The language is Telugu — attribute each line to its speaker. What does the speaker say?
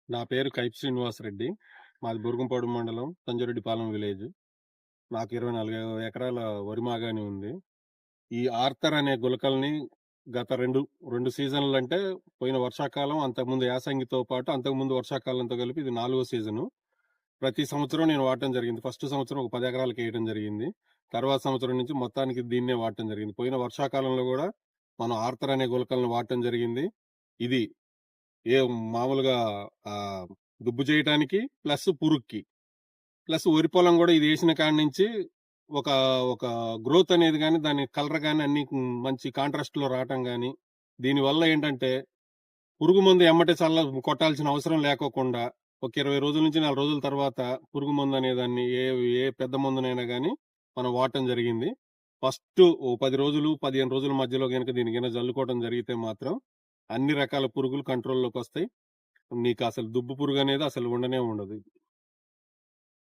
Speaker 1: నా పేరు కైపు శ్రీనివాసరెడ్డి. మాది బురుగుంపాడు మండలం, సంజరెడ్డిపాలెం విలేజ్. నాకు 24 ఎకరాల వరి మాగాని ఉంది. ఈ ఆర్తర్ అనే గులకల్ని గత 2 సీజన్‌లంటే పోయిన వర్షాకాలం, అంతకుముందు యాసంగితో పాటు అంతకుముందు వర్షాకాలంతో కలిపి ఇది 4వ సీజను. ప్రతి సంవత్సరం నేను వాడటం జరిగింది. ఫస్ట్ సంవత్సరం ఒక 10 ఎకరాలకేయడం జరిగింది. తర్వాత సంవత్సరం నుంచి మొత్తానికి దీన్నే వాడటం జరిగింది. పోయిన వర్షాకాలంలో గూడా మనం ఆర్తర్ అనే గులకల్ని వాడటం జరిగింది. ఇది ఏ మామూలుగా ఆహ్, దుబ్బు చేయటానికి ప్లస్ పురుగుకి. ప్లస్ వరి పొలం గూడా ఇది ఏసిన కాడి నుంచి ఒక ఒక గ్రోత్ అనేది గాని, దాని కలర్ గాని అన్నీ మంచి కాంట్రాస్ట్‌లో రావటం గాని, దీనివల్ల ఏంటంటే పురుగు మందు ఎమ్మటే కొట్టాల్సిన అవసరం లేకోకుండా ఒక 20 రోజుల నుంచి 4 రోజుల తర్వాత పురుగు మందనే దాన్ని ఏ పెద్ద మందునైనా గాని మనం వాడటం జరిగింది. ఫస్ట్ ఓ 10 రోజులు, 15 రోజుల మధ్యలో గనక దీన్ని జల్లుకోవడం జరిగితే మాత్రం అన్ని రకాల పురుగులు కంట్రోల్‌లోకొస్తాయి. నీకసలు దుబ్బు పురుగనేది అసలు ఉండనే ఉండదు.